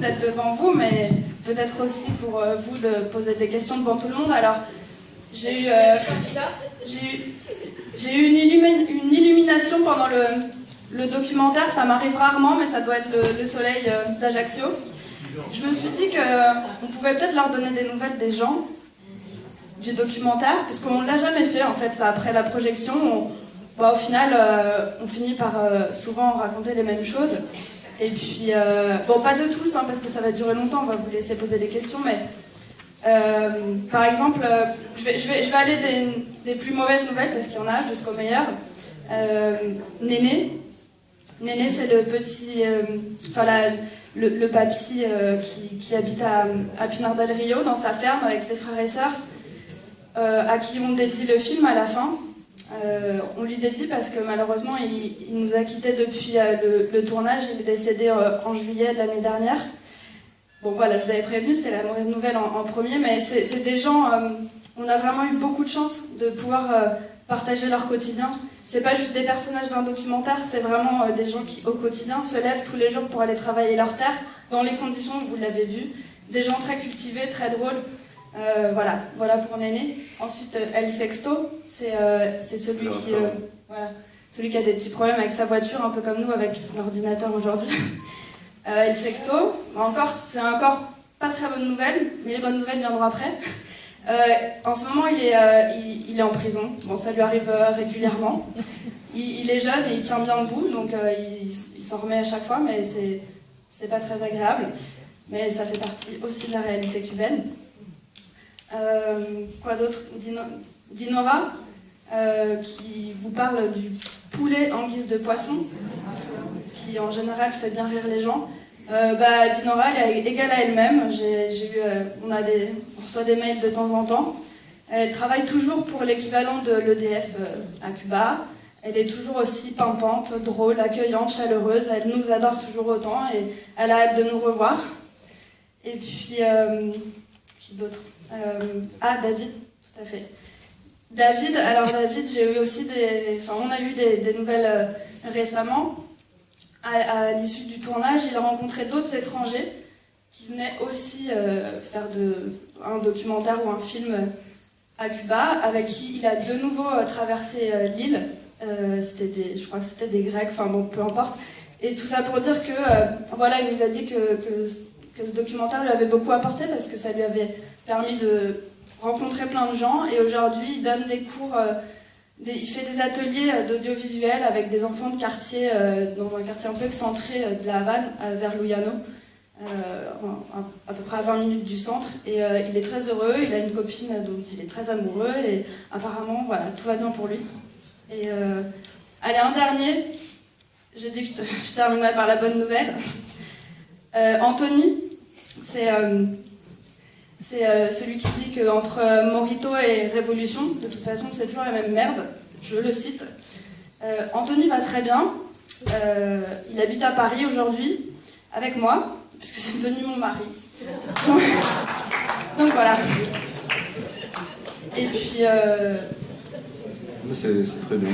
d'être devant vous, mais peut-être aussi pour vous de poser des questions devant tout le monde. Alors, j'ai eu une illumination pendant le documentaire. Ça m'arrive rarement, mais ça doit être le soleil d'Ajaccio. Je me suis dit qu'on pouvait peut-être leur donner des nouvelles des gens du documentaire, parce qu'on ne l'a jamais fait en fait. Ça, après la projection, au final, on finit par souvent raconter les mêmes choses. Et puis, bon, pas de tous, hein, parce que ça va durer longtemps, on va vous laisser poser des questions, mais par exemple, je vais aller des plus mauvaises nouvelles, parce qu'il y en a, jusqu'aux meilleures. Néné, c'est le petit, le papy qui habite à Pinar del Rio, dans sa ferme, avec ses frères et sœurs, à qui on dédie le film à la fin. On lui dédie parce que malheureusement il nous a quittés depuis le tournage. Il est décédé en juillet de l'année dernière. Bon voilà, je vous avais prévenu, c'était la mauvaise nouvelle en premier, mais c'est des gens, on a vraiment eu beaucoup de chance de pouvoir partager leur quotidien. C'est pas juste des personnages d'un documentaire, c'est vraiment des gens qui au quotidien se lèvent tous les jours pour aller travailler leur terre, dans les conditions que vous l'avez vu, des gens très cultivés, très drôles. Voilà pour Néné. Ensuite, El Sexto, c'est celui celui qui a des petits problèmes avec sa voiture, un peu comme nous avec l'ordinateur aujourd'hui. El Sexto, c'est encore pas très bonne nouvelle, mais les bonnes nouvelles viendront après. En ce moment, il est en prison. Bon, ça lui arrive régulièrement. Il est jeune et il tient bien debout, donc il s'en remet à chaque fois, mais c'est pas très agréable. Mais ça fait partie aussi de la réalité cubaine. Quoi d'autre? Dinora, qui vous parle du poulet en guise de poisson, qui en général fait bien rire les gens. Dinora, elle est égale à elle-même. On reçoit des mails de temps en temps. Elle travaille toujours pour l'équivalent de l'EDF à Cuba. Elle est toujours aussi pimpante, drôle, accueillante, chaleureuse. Elle nous adore toujours autant et elle a hâte de nous revoir. Et puis, qui d'autre? David, tout à fait. David, j'ai eu aussi on a eu des nouvelles récemment. À l'issue du tournage, il a rencontré d'autres étrangers qui venaient aussi faire un documentaire ou un film à Cuba, avec qui il a de nouveau traversé l'île. Je crois que c'était des Grecs, enfin bon, peu importe. Et tout ça pour dire que, il nous a dit que ce documentaire lui avait beaucoup apporté parce que ça lui avait permis de rencontrer plein de gens. Et aujourd'hui, il donne des cours, il fait des ateliers d'audiovisuel avec des enfants de quartier, dans un quartier un peu excentré de la Havane, vers Luyano, à peu près à 20 minutes du centre. Et il est très heureux, il a une copine dont il est très amoureux, et apparemment, voilà, tout va bien pour lui. Et allez, un dernier, j'ai dit que je terminerai par la bonne nouvelle. Anthony, c'est celui qui dit qu'entre Morito et Révolution, de toute façon, c'est toujours la même merde. Je le cite. Anthony va très bien. Il habite à Paris aujourd'hui, avec moi, puisque c'est devenu mon mari. Donc voilà. Et puis... C'est très bien.